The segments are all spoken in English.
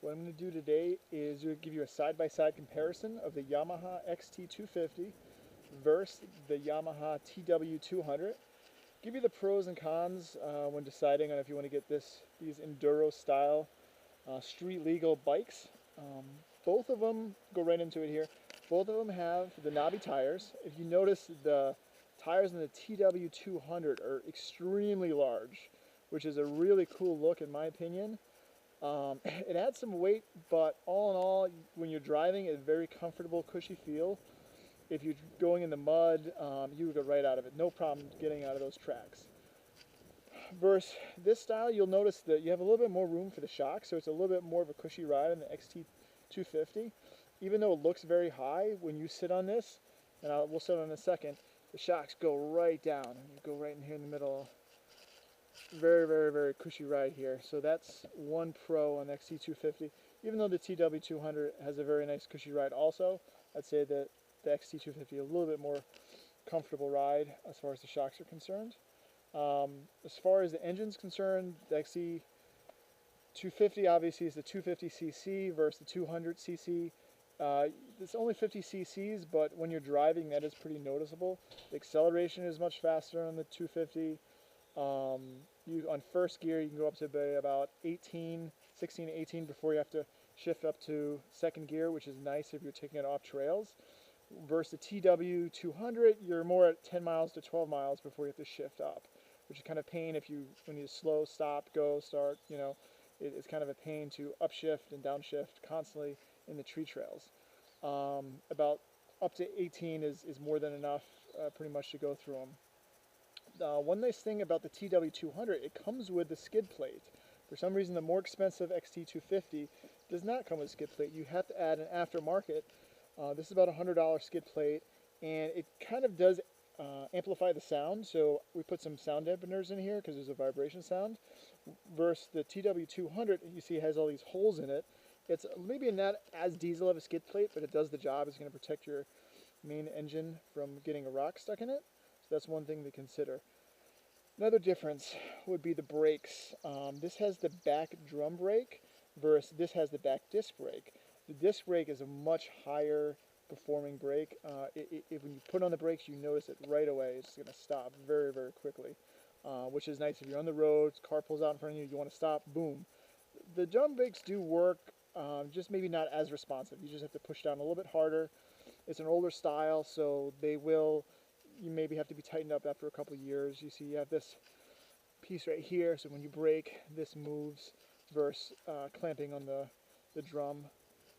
What I'm going to do today is give you a side-by-side comparison of the Yamaha XT250 versus the Yamaha TW200. Give you the pros and cons when deciding on if you want to get these Enduro style street legal bikes. Both of them, go right into it here, both of them have the knobby tires. If you notice, the tires in the TW200 are extremely large, which is a really cool look in my opinion. It adds some weight, but all in all, when you're driving, it's a very comfortable, cushy feel. If you're going in the mud, you would go right out of it. No problem getting out of those tracks. Versus this style, you'll notice that you have a little bit more room for the shock, so it's a little bit more of a cushy ride on the XT250. Even though it looks very high, when you sit on this, and we'll sit on it in a second, the shocks go right down, and you go right in here in the middle. Very, very, very cushy ride here. So that's one pro on the XT250. Even though the TW200 has a very nice cushy ride also, I'd say that the XT250 is a little bit more comfortable ride as far as the shocks are concerned. As far as the engine's concerned, the XT250 obviously is the 250cc versus the 200cc. It's only 50 cc's, but when you're driving, that is pretty noticeable. The acceleration is much faster on the 250. On first gear, you can go up to about 16 to 18 before you have to shift up to second gear, which is nice if you're taking it off trails. Versus the TW200, you're more at 10 miles to 12 miles before you have to shift up, which is kind of a pain if you need to slow, stop, go, start. You know, it's kind of a pain to upshift and downshift constantly in the tree trails. About up to 18 is more than enough, pretty much, to go through them. One nice thing about the TW200, it comes with the skid plate. For some reason, the more expensive XT250 does not come with a skid plate. You have to add an aftermarket. This is about a $100 skid plate, and it kind of does amplify the sound. So we put some sound dampeners in here because there's a vibration sound. Versus the TW200, you see it has all these holes in it. It's maybe not as diesel of a skid plate, but it does the job. It's going to protect your main engine from getting a rock stuck in it. That's one thing to consider. Another difference would be the brakes. This has the back drum brake versus this has the back disc brake. The disc brake is a much higher performing brake. When you put on the brakes, you notice it right away. It's going to stop very, very quickly, which is nice. If you're on the road, car pulls out in front of you, you want to stop, boom. The drum brakes do work, just maybe not as responsive. You just have to push down a little bit harder. It's an older style, so you maybe have to be tightened up after a couple of years. You see you have this piece right here, so when you brake, this moves versus clamping on the drum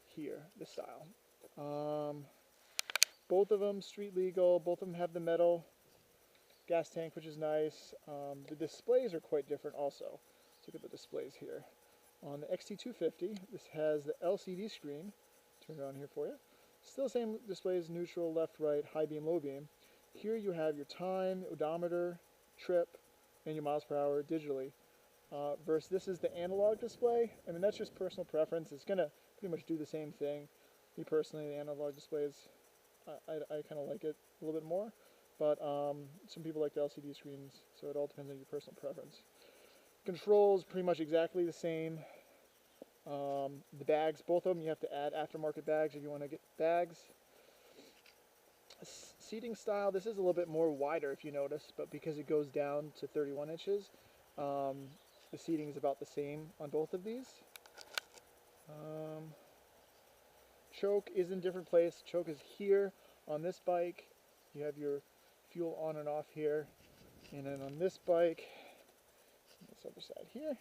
here, this style. Both of them street legal, both of them have the metal gas tank, which is nice. The displays are quite different also. Let's look at the displays here. On the XT250, this has the LCD screen. Turn it on here for you. Still the same displays, neutral, left, right, high beam, low beam. Here you have your time, odometer, trip, and your miles per hour digitally. Versus this is the analog display. I mean, that's just personal preference. It's going to pretty much do the same thing. Me personally, the analog displays, I kind of like it a little bit more. But some people like the LCD screens, so it all depends on your personal preference. Controls, pretty much exactly the same. The bags, both of them, you have to add aftermarket bags if you want to get bags. Seating style, this is a little bit more wider if you notice, but because it goes down to 31 inches, the seating is about the same on both of these. Choke is in a different place. Choke is here on this bike. You have your fuel on and off here. And then on this bike, this other side here,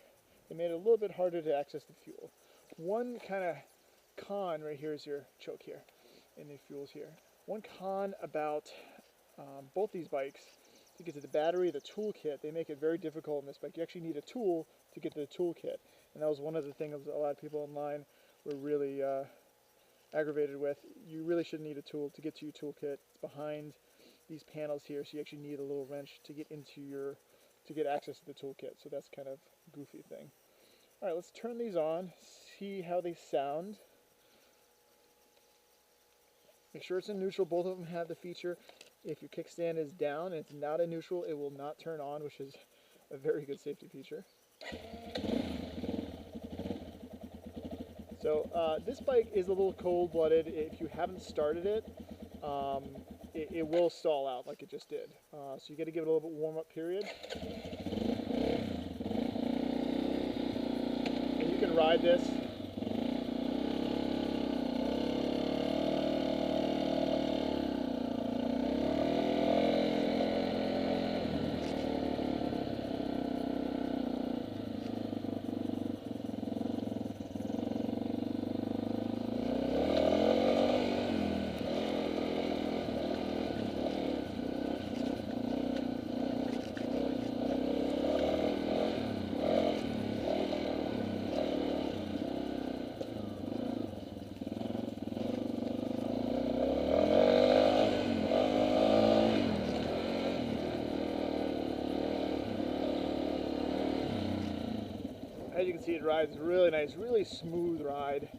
they made it a little bit harder to access the fuel. One kind of con right here is your choke here, and the fuel's here. One con about both these bikes, to get to the battery, the toolkit, they make it very difficult in this bike. You actually need a tool to get to the toolkit. And that was one of the things a lot of people online were really aggravated with. You really shouldn't need a tool to get to your toolkit. It's behind these panels here, so you actually need a little wrench to get to get access to the toolkit. So that's kind of a goofy thing. All right, let's turn these on, see how they sound. Make sure it's in neutral. Both of them have the feature. If your kickstand is down and it's not in neutral, it will not turn on, which is a very good safety feature. So So this bike is a little cold-blooded. If you haven't started it, it will stall out like it just did. So you got to give it a little bit warm-up period. And you can ride this. As you can see, it rides really nice, really smooth ride.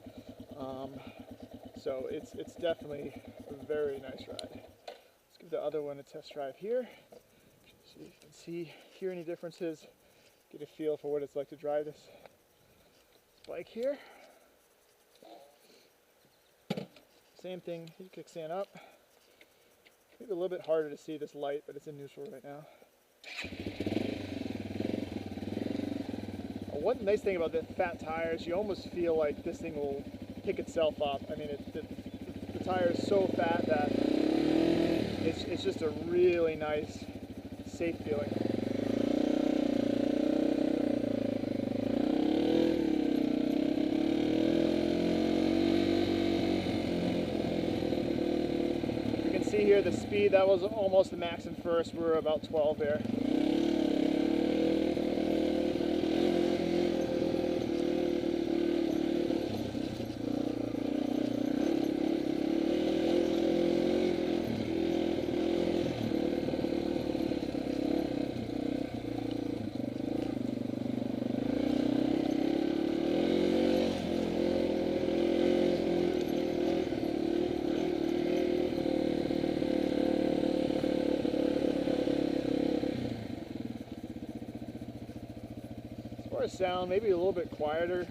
So it's definitely a very nice ride. Let's give the other one a test drive here, so you can see, hear any differences, get a feel for what it's like to drive this bike here. Same thing, heat kickstand up. Maybe a little bit harder to see this light, but it's in neutral right now. One nice thing about the fat tires, you almost feel like this thing will pick itself up. I mean, the tire is so fat that it's just a really nice, safe feeling. You can see here the speed, that was almost the max in first. We were about 12 there. Sound maybe a little bit quieter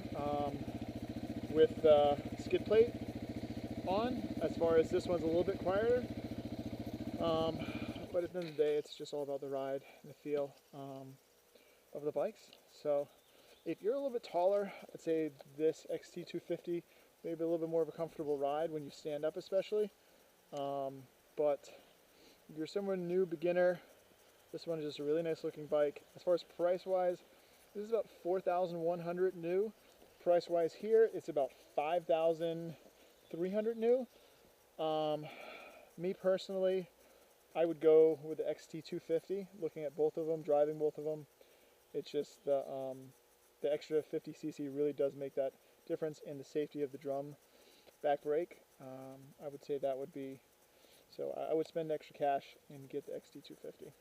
with the skid plate on, as far as this one's a little bit quieter, but at the end of the day it's just all about the ride and the feel of the bikes. So if you're a little bit taller, I'd say this XT250 maybe a little bit more of a comfortable ride when you stand up especially, but if you're someone new, beginner, this one is just a really nice looking bike. As far as price wise, this is about $4,100 new. Price-wise here, it's about $5,300 new. Me personally, I would go with the XT250. Looking at both of them, driving both of them, it's just the extra 50cc really does make that difference in the safety of the drum back brake. I would say that would be, so I would spend extra cash and get the XT250.